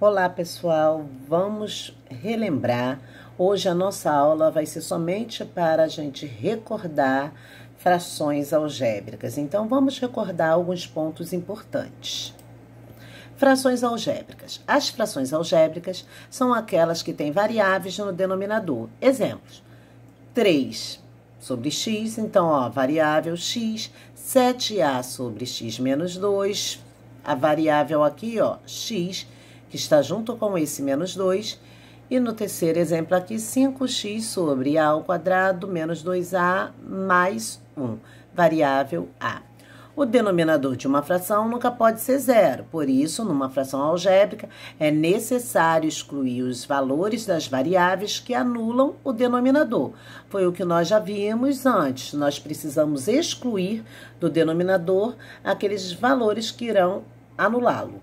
Olá, pessoal. Vamos relembrar. Hoje a nossa aula vai ser somente para a gente recordar frações algébricas. Então, vamos recordar alguns pontos importantes. Frações algébricas. As frações algébricas são aquelas que têm variáveis no denominador. Exemplos: 3 sobre x, então, variável x, 7a sobre x menos 2, a variável aqui, x, que está junto com esse menos 2, e no terceiro exemplo aqui, 5x sobre a ao quadrado menos 2a mais 1, variável a. O denominador de uma fração nunca pode ser zero, por isso, numa fração algébrica, é necessário excluir os valores das variáveis que anulam o denominador. Foi o que nós já vimos antes, nós precisamos excluir do denominador aqueles valores que irão anulá-lo.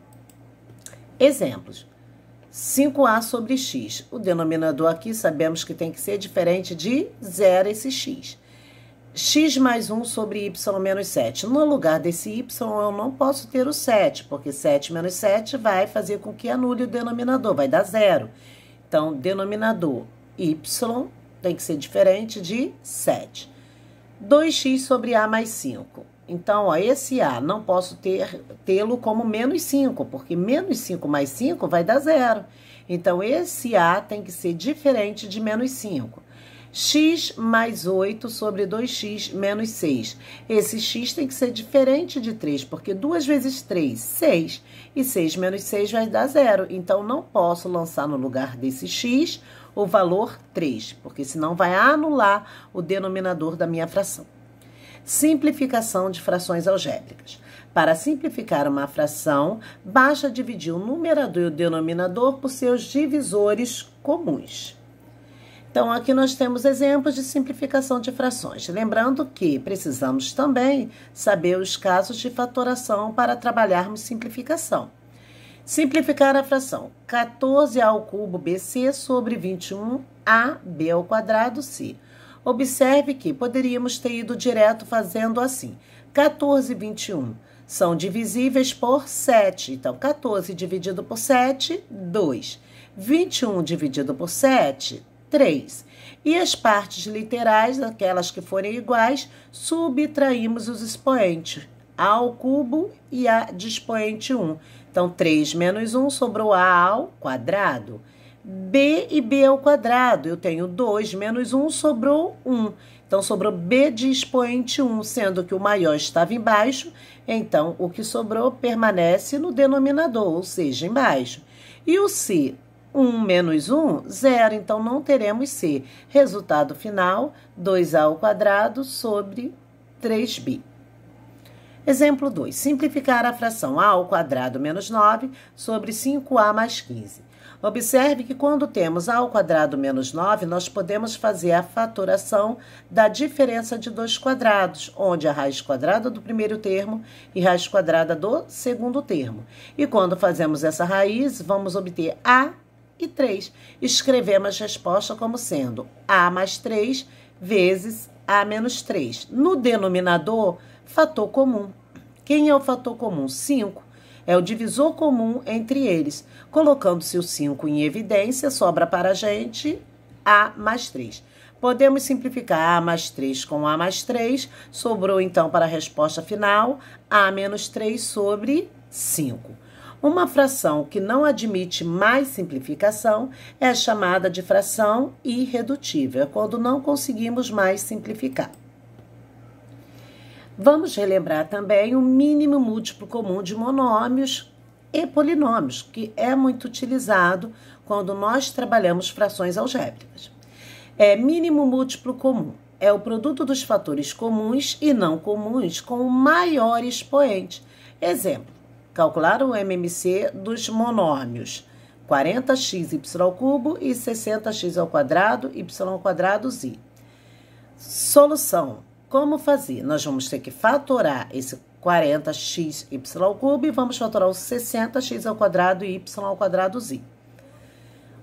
Exemplos: 5a sobre x. O denominador aqui sabemos que tem que ser diferente de zero esse x. X mais 1 sobre y menos 7. No lugar desse y, eu não posso ter o 7, porque 7 menos 7 vai fazer com que anule o denominador, vai dar zero. Então, denominador y tem que ser diferente de 7. 2x sobre a mais 5. Então, esse a não posso tê-lo como menos 5, porque menos 5 mais 5 vai dar zero. Então, esse a tem que ser diferente de menos 5. X mais 8 sobre 2x menos 6. Esse x tem que ser diferente de 3, porque 2 vezes 3, 6. E 6 menos 6 vai dar zero. Então, não posso lançar no lugar desse x o valor 3, porque senão vai anular o denominador da minha fração. Simplificação de frações algébricas. Para simplificar uma fração, basta dividir o numerador e o denominador por seus divisores comuns. Então, aqui nós temos exemplos de simplificação de frações. Lembrando que precisamos também saber os casos de fatoração para trabalharmos simplificação. Simplificar a fração 14a ao cubo bc sobre 21ab ao quadrado c. Observe que poderíamos ter ido direto fazendo assim. 14 e 21 são divisíveis por 7. Então, 14 dividido por 7, 2. 21 dividido por 7, 3. E as partes literais, aquelas que forem iguais, subtraímos os expoentes. A ao cubo e a de expoente 1. Então, 3 menos 1 sobrou a ao quadrado. B e b ao quadrado, eu tenho 2 menos 1, sobrou 1. Então, sobrou b de expoente 1, sendo que o maior estava embaixo, então o que sobrou permanece no denominador, ou seja, embaixo. E o c, 1 menos 1, 0, então não teremos c. Resultado final, 2a ao quadrado sobre 3b. Exemplo 2. Simplificar a fração a ao quadrado menos 9 sobre 5a mais 15. Observe que quando temos a ao quadrado menos 9, nós podemos fazer a fatoração da diferença de dois quadrados, onde a raiz quadrada do primeiro termo e raiz quadrada do segundo termo. E quando fazemos essa raiz, vamos obter a e 3. Escrevemos a resposta como sendo a mais 3 vezes a menos 3. No denominador, fator comum. Quem é o fator comum? 5. É o divisor comum entre eles. Colocando-se o 5 em evidência, sobra para a gente a mais 3. Podemos simplificar a mais 3 com a mais 3. Sobrou, então, para a resposta final, a menos 3 sobre 5. Uma fração que não admite mais simplificação é chamada de fração irredutível. É quando não conseguimos mais simplificar. Vamos relembrar também o mínimo múltiplo comum de monômios e polinômios, que é muito utilizado quando nós trabalhamos frações algébricas. Mínimo múltiplo comum é o produto dos fatores comuns e não comuns com o maior expoente. Exemplo: calcular o MMC dos monômios 40xy ao cubo e 60x ao quadrado, y ao quadrado, z. Solução. Como fazer? Nós vamos ter que fatorar esse 40xy ao cubo e vamos fatorar o 60x ao quadrado e y ao quadrado z.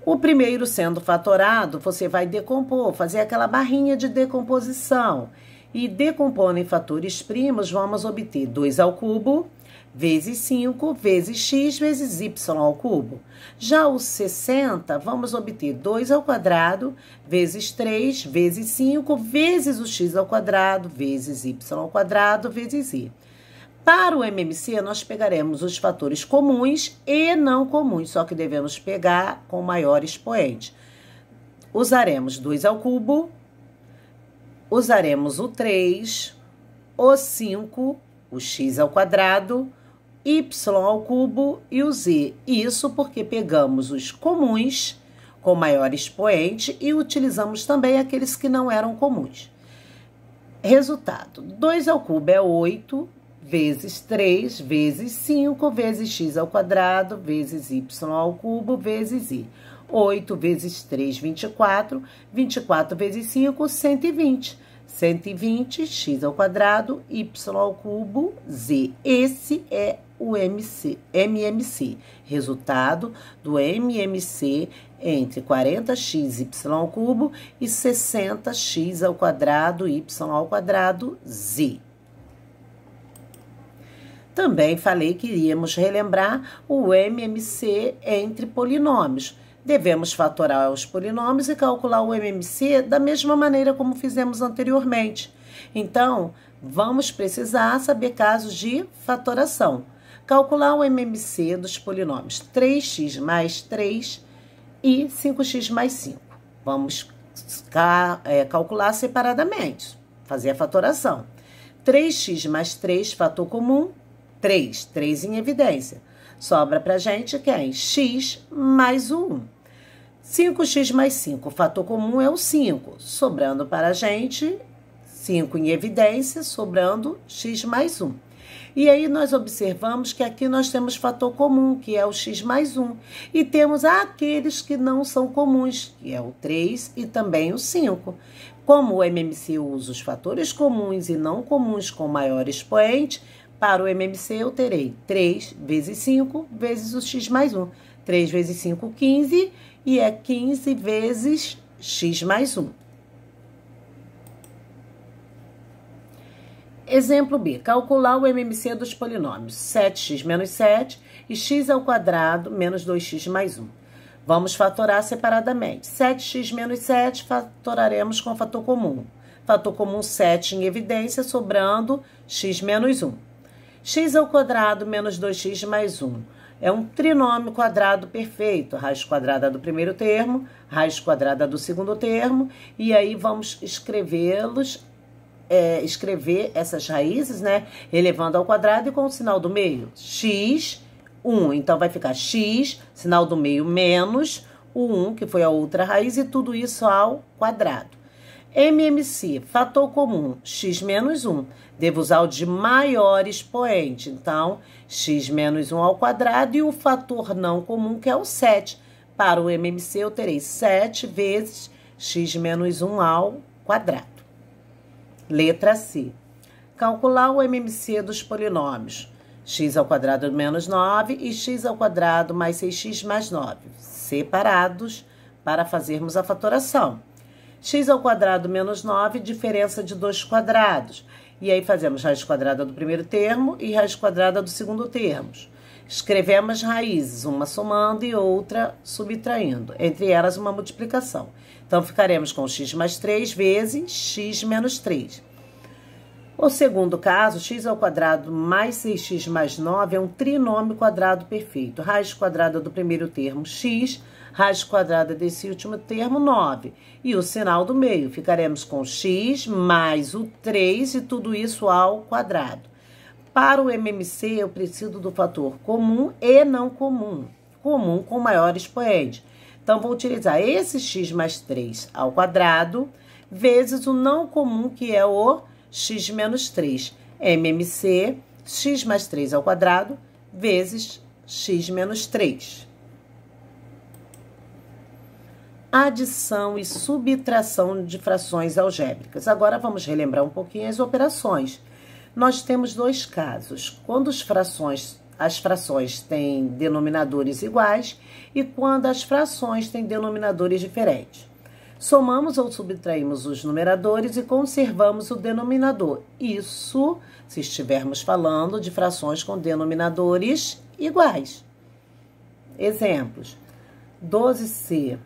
O primeiro sendo fatorado, você vai decompor, fazer aquela barrinha de decomposição. E decompondo em fatores primos, vamos obter 2 ao cubo vezes 5 vezes x vezes y ao cubo. Já o 60, vamos obter 2 ao quadrado vezes 3 vezes 5 vezes o x ao quadrado vezes y ao quadrado vezes i. Para o MMC, nós pegaremos os fatores comuns e não comuns, só que devemos pegar com maior expoente. Usaremos 2 ao cubo, usaremos o 3, o 5, o x ao quadrado, y ao cubo e o z. Isso porque pegamos os comuns com maior expoente e utilizamos também aqueles que não eram comuns. Resultado, 2 ao cubo é 8, vezes 3, vezes 5, vezes x ao quadrado, vezes y ao cubo, vezes i. 8 vezes 3, 24, 24 vezes 5, 120. 120, x ao quadrado, y ao cubo, z. Esse é o MMC. Resultado do MMC entre 40x, y ao cubo e 60x ao quadrado, y ao quadrado, z. Também falei que iríamos relembrar o MMC entre polinômios. Devemos fatorar os polinômios e calcular o MMC da mesma maneira como fizemos anteriormente. Então, vamos precisar saber casos de fatoração. Calcular o MMC dos polinômios 3x mais 3 e 5x mais 5. Vamos calcular separadamente, fazer a fatoração. 3x mais 3, fator comum, 3. 3 em evidência. Sobra pra gente quem? X mais o 1. 5x mais 5, fator comum é o 5. Sobrando para a gente 5 em evidência, sobrando x mais 1. E aí nós observamos que aqui nós temos fator comum, que é o x mais 1. E temos aqueles que não são comuns, que é o 3 e também o 5. Como o MMC usa os fatores comuns e não comuns com maior expoente, para o MMC eu terei 3 vezes 5 vezes o x mais 1. 3 vezes 5, 15, e é 15 vezes x mais 1. Exemplo B. Calcular o MMC dos polinômios 7x menos 7 e x ao quadrado menos 2x mais 1. Vamos fatorar separadamente. 7x menos 7 fatoraremos com fator comum. Fator comum 7 em evidência, sobrando x menos 1. X ao quadrado menos 2x mais 1. É um trinômio quadrado perfeito. Raiz quadrada do primeiro termo, raiz quadrada do segundo termo. E aí vamos escrever essas raízes, né? Elevando ao quadrado e com o sinal do meio. X, 1. Então, vai ficar x, sinal do meio, menos o 1, que foi a outra raiz, e tudo isso ao quadrado. MMC, fator comum, x menos 1. Devo usar o de maior expoente. Então, x menos 1 ao quadrado e o fator não comum, que é o 7. Para o MMC, eu terei 7 vezes x menos 1 ao quadrado. Letra C. Calcular o MMC dos polinômios. X ao quadrado menos 9 e x ao quadrado mais 6x mais 9. Separados para fazermos a fatoração. X ao quadrado menos 9, diferença de 2 quadrados. E aí fazemos raiz quadrada do primeiro termo e raiz quadrada do segundo termo. Escrevemos raízes, uma somando e outra subtraindo. Entre elas, uma multiplicação. Então, ficaremos com x mais 3 vezes x menos 3. O segundo caso, x ao quadrado mais 6x mais 9 é um trinômio quadrado perfeito. Raiz quadrada do primeiro termo, x, raiz quadrada desse último termo, 9. E o sinal do meio, ficaremos com x mais o 3 e tudo isso ao quadrado. Para o MMC, eu preciso do fator comum e não comum. Comum com maior expoente. Então, vou utilizar esse x mais 3 ao quadrado vezes o não comum, que é o x menos 3. MMC, x mais 3 ao quadrado vezes x menos 3. Adição e subtração de frações algébricas. Agora, vamos relembrar um pouquinho as operações. Nós temos dois casos. Quando as frações têm denominadores iguais e quando as frações têm denominadores diferentes. Somamos ou subtraímos os numeradores e conservamos o denominador. Isso se estivermos falando de frações com denominadores iguais. Exemplos: 12C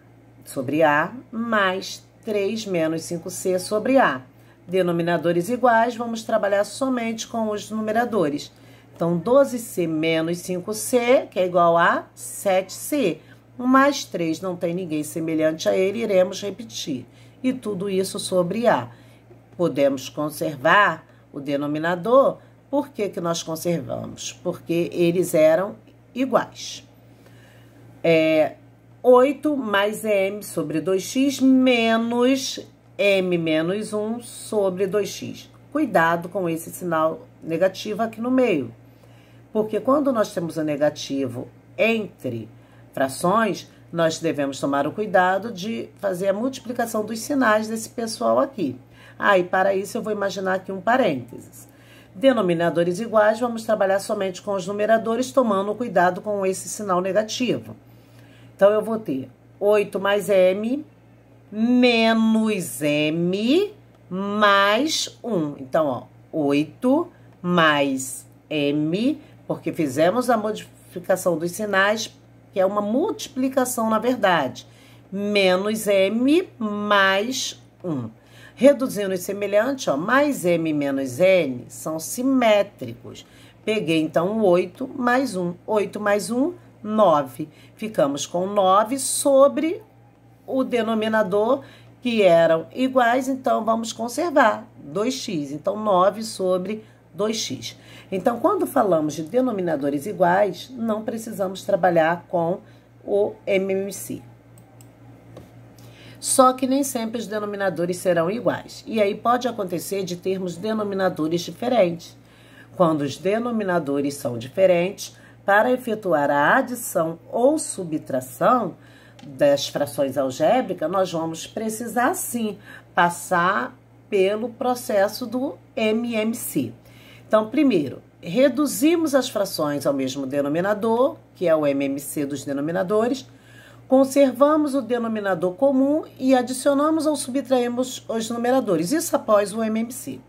sobre A mais 3 menos 5C sobre A. Denominadores iguais, vamos trabalhar somente com os numeradores. Então, 12C menos 5C, que é igual a 7C. Mais 3 não tem ninguém semelhante a ele, iremos repetir. E tudo isso sobre A. Podemos conservar o denominador. Por que que nós conservamos? Porque eles eram iguais. 8 mais m sobre 2x menos m menos 1 sobre 2x. Cuidado com esse sinal negativo aqui no meio. Porque quando nós temos o negativo entre frações, nós devemos tomar o cuidado de fazer a multiplicação dos sinais desse pessoal aqui. E para isso eu vou imaginar aqui um parênteses. Denominadores iguais, vamos trabalhar somente com os numeradores, tomando cuidado com esse sinal negativo. Então, eu vou ter 8 mais m menos m mais 1. Então, 8 mais m, porque fizemos a modificação dos sinais, que é uma multiplicação, na verdade, menos m mais 1. Reduzindo o semelhante, mais m menos n são simétricos. Peguei, então, 8 mais 1. 8 mais 1, 9. Ficamos com 9 sobre o denominador, que eram iguais, então vamos conservar 2x. Então, 9 sobre 2x. Então, quando falamos de denominadores iguais, não precisamos trabalhar com o MMC. Só que nem sempre os denominadores serão iguais. E aí pode acontecer de termos denominadores diferentes. Quando os denominadores são diferentes, para efetuar a adição ou subtração das frações algébricas, nós vamos precisar, sim, passar pelo processo do MMC. Então, primeiro, reduzimos as frações ao mesmo denominador, que é o MMC dos denominadores, conservamos o denominador comum e adicionamos ou subtraímos os numeradores, isso após o MMC.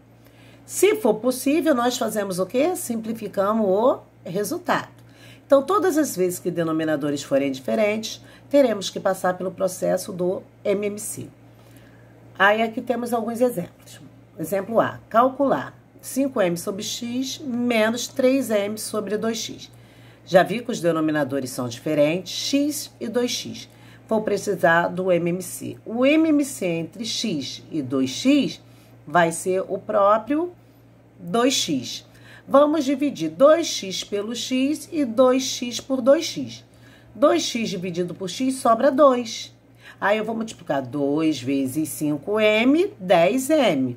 Se for possível, nós fazemos o quê? Simplificamos o resultado. Então, todas as vezes que denominadores forem diferentes, teremos que passar pelo processo do MMC. Aí, aqui temos alguns exemplos. Exemplo A, calcular 5m sobre x menos 3m sobre 2x. Já vi que os denominadores são diferentes, x e 2x. Vou precisar do MMC. O MMC entre x e 2x vai ser o próprio 2x. Vamos dividir 2x pelo x e 2x por 2x. 2x dividido por x sobra 2. Aí eu vou multiplicar 2 vezes 5m, 10m.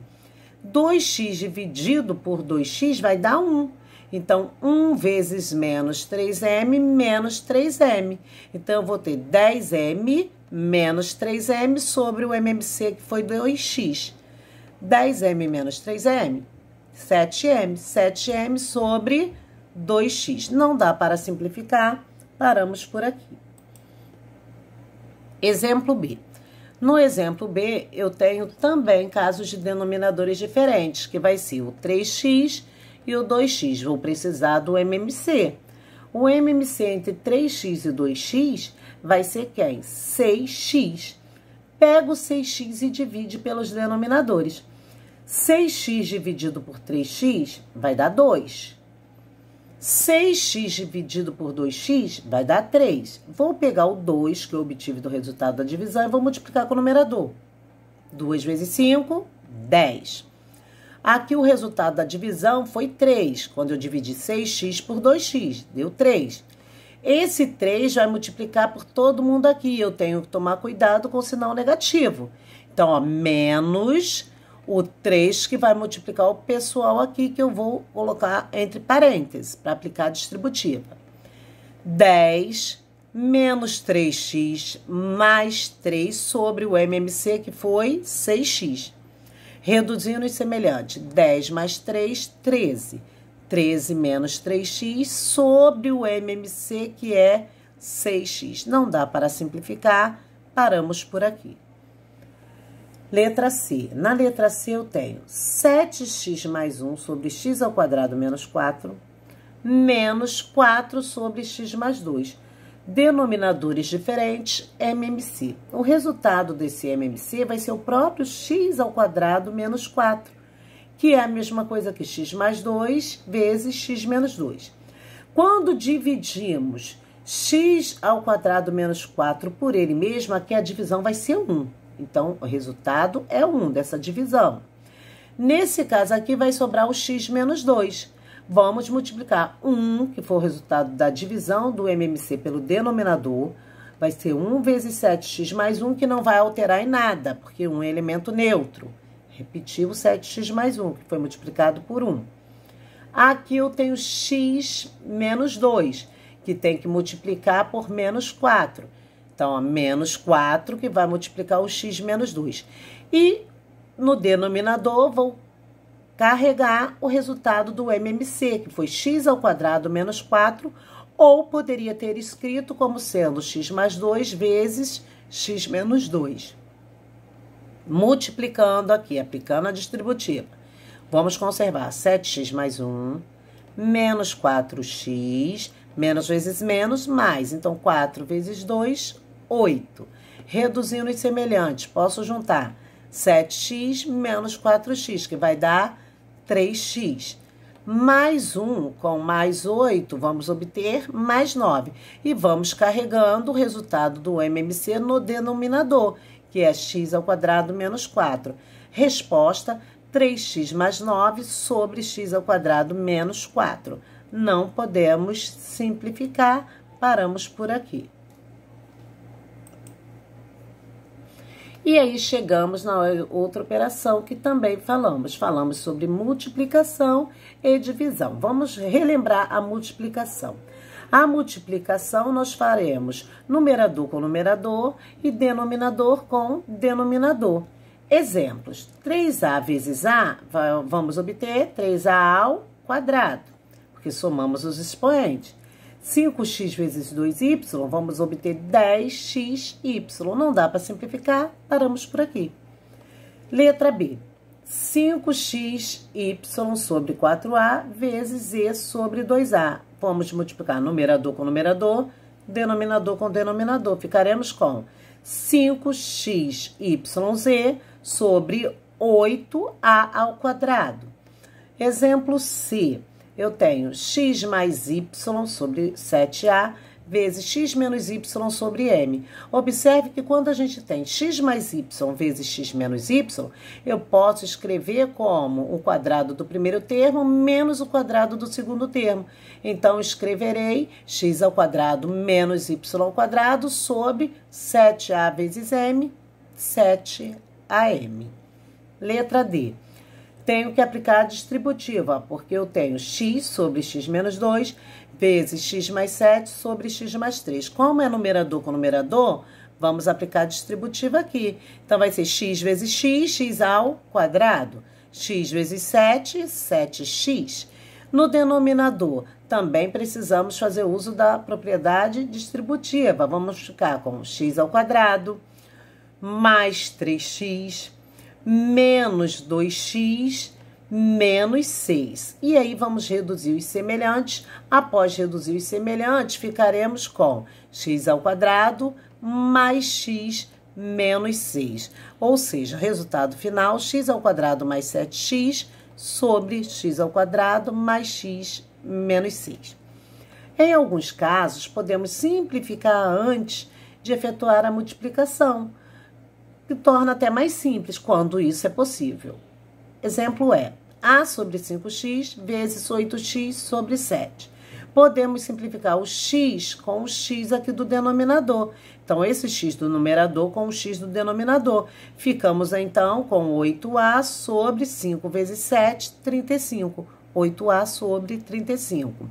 2x dividido por 2x vai dar 1. Então, 1 vezes menos 3m, menos 3m. Então, eu vou ter 10m menos 3m sobre o MMC, que foi 2x. 10m menos 3m, 7m. 7m sobre 2x. Não dá para simplificar, paramos por aqui. Exemplo B. No exemplo B, eu tenho também casos de denominadores diferentes, que vai ser o 3x e o 2x. Vou precisar do MMC. O MMC entre 3x e 2x vai ser quem? 6x. Pega o 6x e divide pelos denominadores. 6x dividido por 3x vai dar 2. 6x dividido por 2x vai dar 3. Vou pegar o 2 que eu obtive do resultado da divisão e vou multiplicar com o numerador. 2 vezes 5, 10. Aqui o resultado da divisão foi 3, quando eu dividi 6x por 2x, deu 3. Esse 3 vai multiplicar por todo mundo aqui, eu tenho que tomar cuidado com o sinal negativo. Então, menos o 3 que vai multiplicar o pessoal aqui, que eu vou colocar entre parênteses, para aplicar a distributiva. 10 menos 3x mais 3 sobre o MMC, que foi 6x. Reduzindo os semelhantes, 10 mais 3, 13. 13 menos 3x sobre o MMC, que é 6x. Não dá para simplificar, paramos por aqui. Letra C. Na letra C eu tenho 7x mais 1 sobre x ao quadrado menos 4, menos 4 sobre x mais 2. Denominadores diferentes, MMC. O resultado desse MMC vai ser o próprio x ao quadrado menos 4, que é a mesma coisa que x mais 2 vezes x menos 2. Quando dividimos x ao quadrado menos 4 por ele mesmo, aqui a divisão vai ser 1. Então, o resultado é 1 dessa divisão. Nesse caso aqui, vai sobrar o x menos 2. Vamos multiplicar 1, que foi o resultado da divisão do MMC pelo denominador. Vai ser 1 vezes 7x mais 1, que não vai alterar em nada, porque 1 é elemento neutro. Repetir o 7x mais 1, que foi multiplicado por 1. Aqui eu tenho x menos 2, que tem que multiplicar por menos 4. Então, menos 4, que vai multiplicar o x menos 2. E no denominador, vou carregar o resultado do MMC, que foi x ao quadrado menos 4, ou poderia ter escrito como sendo x mais 2 vezes x menos 2. Multiplicando aqui, aplicando a distributiva. Vamos conservar 7x mais 1, menos 4x, menos vezes menos, mais. Então, 4 vezes 2, 8. Reduzindo os semelhantes, posso juntar 7x menos 4x, que vai dar 3x. Mais 1 com mais 8, vamos obter mais 9. E vamos carregando o resultado do MMC no denominador, que é x ao quadrado menos 4. Resposta, 3x mais 9 sobre x ao quadrado menos 4. Não podemos simplificar, paramos por aqui. E aí chegamos na outra operação que também falamos. Falamos sobre multiplicação e divisão. Vamos relembrar a multiplicação. A multiplicação nós faremos numerador com numerador e denominador com denominador. Exemplos. 3a vezes a, vamos obter 3a ao quadrado, porque somamos os expoentes. 5x vezes 2y, vamos obter 10xy. Não dá para simplificar, paramos por aqui. Letra B. 5xy sobre 4a vezes e sobre 2a. Vamos multiplicar numerador com numerador, denominador com denominador. Ficaremos com 5xyz sobre 8a ao quadrado. Exemplo C. Eu tenho x mais y sobre 7a vezes x menos y sobre m. Observe que quando a gente tem x mais y vezes x menos y, eu posso escrever como o quadrado do primeiro termo menos o quadrado do segundo termo. Então, escreverei x ao quadrado menos y ao quadrado sobre 7a vezes m, 7am. Letra D. Tenho que aplicar a distributiva, porque eu tenho x sobre x menos 2 vezes x mais 7 sobre x mais 3. Como é numerador com numerador, vamos aplicar a distributiva aqui. Então, vai ser x vezes x ao quadrado. X vezes 7, 7x. No denominador, também precisamos fazer uso da propriedade distributiva. Vamos ficar com x ao quadrado mais 3x menos 2x menos 6. E aí, vamos reduzir os semelhantes. Após reduzir os semelhantes, ficaremos com x ao quadrado mais x menos 6. Ou seja, resultado final, x ao quadrado mais 7x sobre x ao quadrado mais x menos 6. Em alguns casos, podemos simplificar antes de efetuar a multiplicação, que torna até mais simples quando isso é possível. Exemplo é a sobre 5x vezes 8x sobre 7. Podemos simplificar o x com o x aqui do denominador. Então, esse x do numerador com o x do denominador. Ficamos, então, com 8a sobre 5 vezes 7, 35. 8a sobre 35.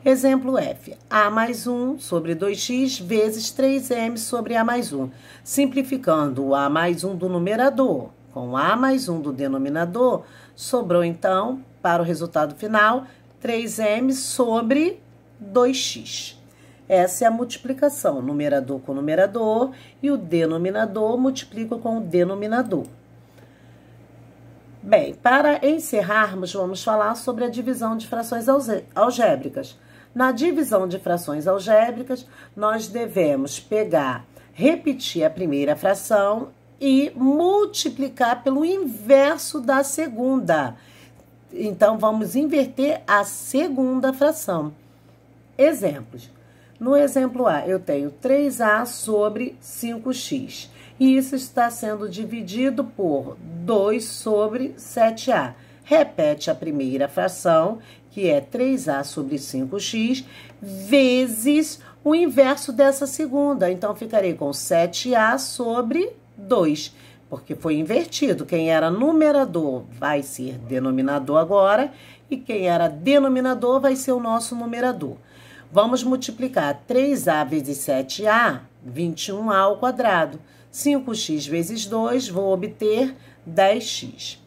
Exemplo F. A mais 1 sobre 2x vezes 3m sobre a mais 1. Simplificando o a mais 1 do numerador com a mais 1 do denominador, sobrou, então, para o resultado final, 3m sobre 2x. Essa é a multiplicação, numerador com numerador, e o denominador multiplica com o denominador. Bem, para encerrarmos, vamos falar sobre a divisão de frações algébricas. Na divisão de frações algébricas, nós devemos repetir a primeira fração e multiplicar pelo inverso da segunda. Então, vamos inverter a segunda fração. Exemplos. No exemplo A, eu tenho 3A sobre 5x. E isso está sendo dividido por 2 sobre 7A. Repete a primeira fração, que é 3A sobre 5x, vezes o inverso dessa segunda. Então, ficarei com 7A sobre 2, porque foi invertido. Quem era numerador vai ser denominador agora, e quem era denominador vai ser o nosso numerador. Vamos multiplicar 3A vezes 7A, 21A ao quadrado. 5x vezes 2, vou obter 10x.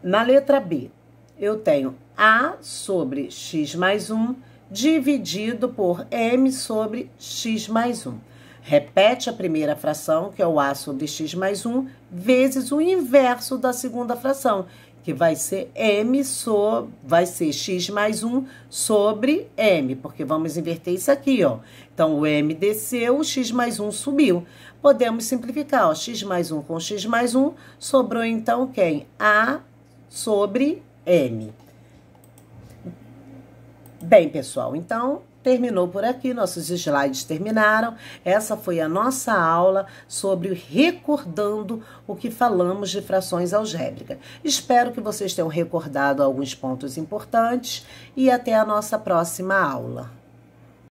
Na letra B, eu tenho A sobre x mais 1 dividido por m sobre x mais 1. Repete a primeira fração, que é o A sobre x mais 1, vezes o inverso da segunda fração, que vai ser vai ser x mais 1 sobre m, porque vamos inverter isso aqui, ó. Então, o m desceu, o x mais 1 subiu. Podemos simplificar, ó, x mais 1 com x mais 1, sobrou então quem? A sobre m. Bem, pessoal, então terminou por aqui, nossos slides terminaram. Essa foi a nossa aula sobre recordando o que falamos de frações algébricas. Espero que vocês tenham recordado alguns pontos importantes e até a nossa próxima aula.